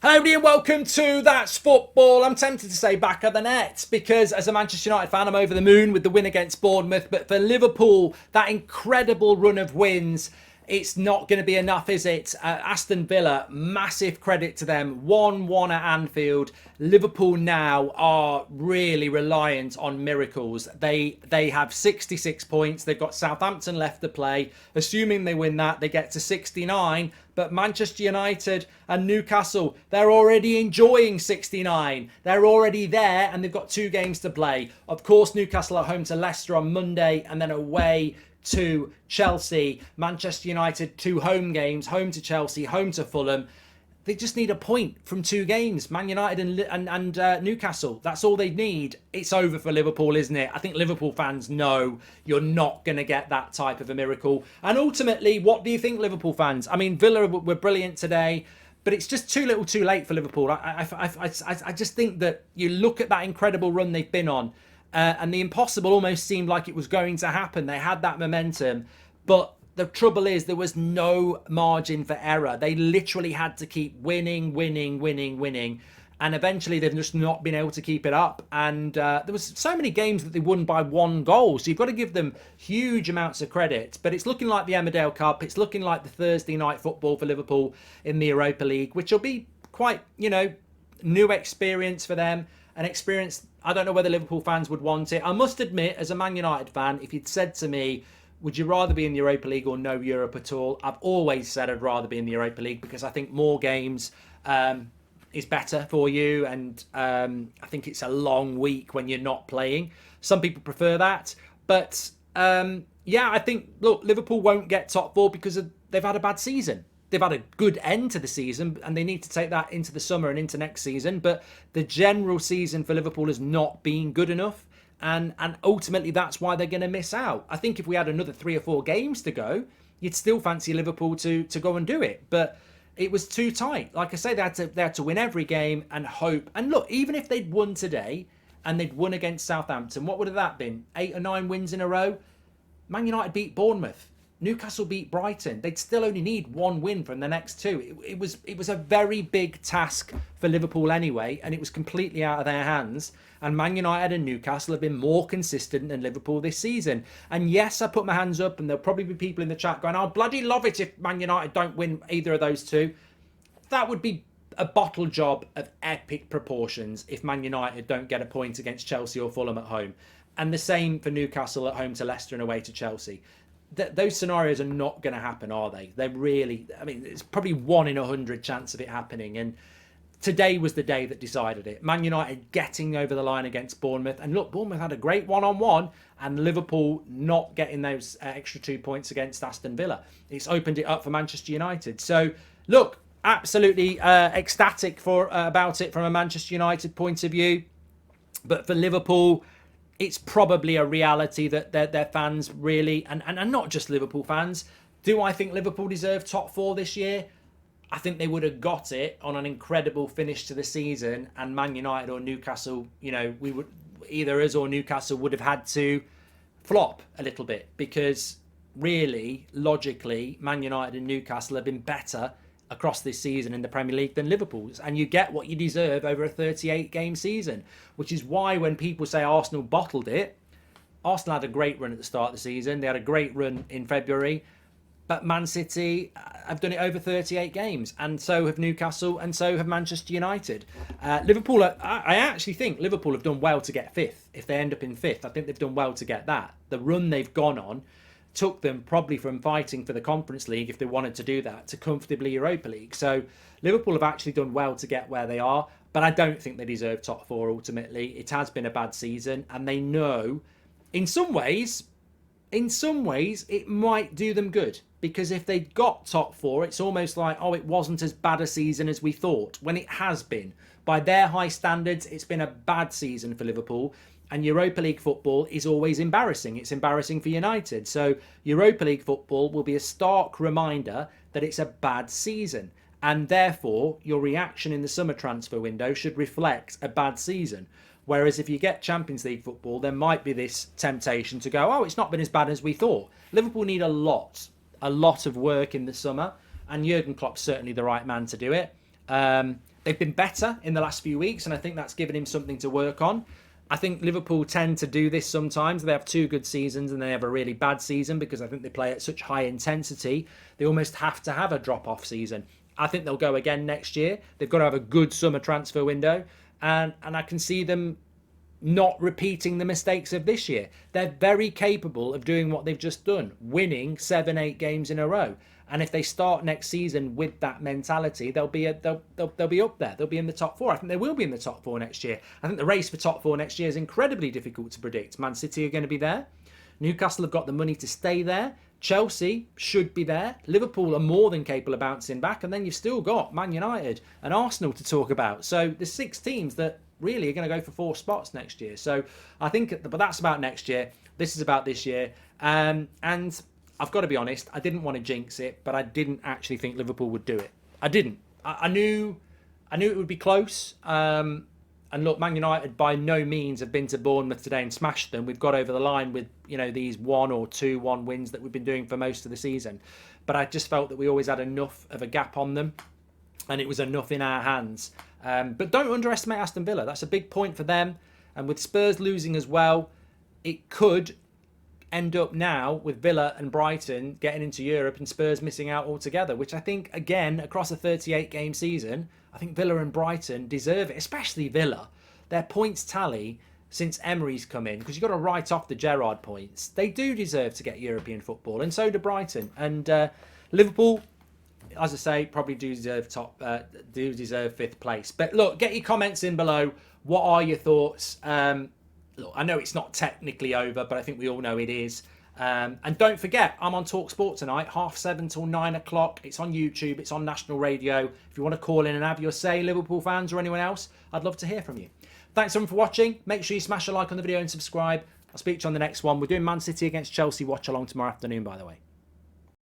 Hello everybody and welcome to That's Football. I'm tempted to say back of the net because as a Manchester United fan I'm over the moon with the win against Bournemouth, but for Liverpool, that incredible run of wins, it's not going to be enough, is it? Aston Villa, massive credit to them, 1-1 at Anfield. Liverpool now are really reliant on miracles. They have 66 points. They've got Southampton left to play. Assuming they win that, they get to 69. But Manchester United and Newcastle, they're already enjoying 69. They're already there and they've got 2 games to play. Of course, Newcastle are home to Leicester on Monday and then away to Chelsea. Manchester United, 2 home games, home to Chelsea, home to Fulham. They just need a point from 2 games. Man United and Newcastle, that's all they need. It's over for Liverpool, isn't it? I think Liverpool fans know you're not going to get that type of a miracle. And ultimately, what do you think, Liverpool fans? I mean, Villa were brilliant today, but it's just too little too late for Liverpool. I just think that you look at that incredible run they've been on, and the impossible almost seemed like it was going to happen. They had that momentum, but the trouble is there was no margin for error. They literally had to keep winning. And eventually they've just not been able to keep it up. And there was so many games that they won by 1 goal. So you've got to give them huge amounts of credit. But it's looking like the Emmerdale Cup. It's looking like the Thursday night football for Liverpool in the Europa League, which will be quite, new experience for them. An experience, I don't know whether Liverpool fans would want it. I must admit, as a Man United fan, if you'd said to me, would you rather be in the Europa League or no Europe at all? I've always said I'd rather be in the Europa League because I think more games is better for you. And I think it's a long week when you're not playing. Some people prefer that. But I think, look, Liverpool won't get top 4 because they've had a bad season. They've had a good end to the season and they need to take that into the summer and into next season. But the general season for Liverpool has not been good enough. And ultimately, that's why they're going to miss out. I think if we had another 3 or 4 games to go, you'd still fancy Liverpool to go and do it. But it was too tight. Like I say, they had to win every game and hope. And look, even if they'd won today and they'd won against Southampton, what would have that been? 8 or 9 wins in a row? Man United beat Bournemouth. Newcastle beat Brighton. They'd still only need 1 win from the next 2. It was a very big task for Liverpool anyway, and it was completely out of their hands. And Man United and Newcastle have been more consistent than Liverpool this season. And yes, I put my hands up, and there'll probably be people in the chat going, "I'll bloody love it if Man United don't win either of those 2." That would be a bottle job of epic proportions if Man United don't get a point against Chelsea or Fulham at home. And the same for Newcastle at home to Leicester and away to Chelsea. Those scenarios are not going to happen, are they? They're really, it's probably 1 in 100 chance of it happening. And today was the day that decided it. Man United getting over the line against Bournemouth. And look, Bournemouth had a great one-on-one and Liverpool not getting those extra 2 points against Aston Villa. It's opened it up for Manchester United. So, look, absolutely ecstatic about it from a Manchester United point of view. But for Liverpool, it's probably a reality that their fans really, and not just Liverpool fans, do I think Liverpool deserve top 4 this year? I think they would have got it on an incredible finish to the season, and Man United or Newcastle, we would either us or Newcastle would have had to flop a little bit because really, logically, Man United and Newcastle have been better across this season in the Premier League than Liverpool's, and you get what you deserve over a 38-game season, which is why when people say Arsenal bottled it, Arsenal had a great run at the start of the season. They had a great run in February, but Man City have done it over 38 games, and so have Newcastle, and so have Manchester United. Liverpool, I actually think Liverpool have done well to get 5th. If they end up in 5th, I think they've done well to get that. The run they've gone on took them probably from fighting for the Conference League, if they wanted to do that, to comfortably Europa League. So Liverpool have actually done well to get where they are, but I don't think they deserve top 4 ultimately. It has been a bad season, and they know in some ways it might do them good, because if they got top 4, it's almost like, it wasn't as bad a season as we thought, when it has been. By their high standards, it's been a bad season for Liverpool. And Europa League football is always embarrassing. It's embarrassing for United. So Europa League football will be a stark reminder that it's a bad season. And therefore, your reaction in the summer transfer window should reflect a bad season. Whereas if you get Champions League football, there might be this temptation to go, it's not been as bad as we thought. Liverpool need a lot of work in the summer. And Jurgen Klopp's certainly the right man to do it. They've been better in the last few weeks, and I think that's given him something to work on. I think Liverpool tend to do this sometimes. They have 2 good seasons and they have a really bad season because I think they play at such high intensity. They almost have to have a drop-off season. I think they'll go again next year. They've got to have a good summer transfer window. And I can see them not repeating the mistakes of this year. They're very capable of doing what they've just done, winning 7-8 games in a row. And if they start next season with that mentality, they'll be up there. They'll be in the top 4. I think they will be in the top 4 next year. I think the race for top 4 next year is incredibly difficult to predict. Man City are going to be there. Newcastle have got the money to stay there. Chelsea should be there. Liverpool are more than capable of bouncing back. And then you've still got Man United and Arsenal to talk about. So there's 6 teams that really are going to go for 4 spots next year. So I think, but that's about next year. This is about this year. And I've got to be honest, I didn't want to jinx it, but I didn't actually think Liverpool would do it. I didn't. I knew it would be close. And look, Man United by no means have been to Bournemouth today and smashed them. We've got over the line with, these 1 or 2-1 wins that we've been doing for most of the season. But I just felt that we always had enough of a gap on them, and it was enough in our hands. But don't underestimate Aston Villa. That's a big point for them. And with Spurs losing as well, it could end up now with Villa and Brighton getting into Europe and Spurs missing out altogether, which I think, again, across a 38-game season, I think Villa and Brighton deserve it, especially Villa. Their points tally since Emery's come in, because you've got to write off the Gerrard points. They do deserve to get European football, and so do Brighton. And Liverpool, as I say, probably do deserve 5th place. But look, get your comments in below. What are your thoughts? Look, I know it's not technically over, but I think we all know it is. And don't forget, I'm on TalkSport tonight, 7:30 till 9 o'clock. It's on YouTube, it's on national radio. If you want to call in and have your say, Liverpool fans or anyone else, I'd love to hear from you. Thanks everyone for watching. Make sure you smash a like on the video and subscribe. I'll speak to you on the next one. We're doing Man City against Chelsea watch along tomorrow afternoon, by the way.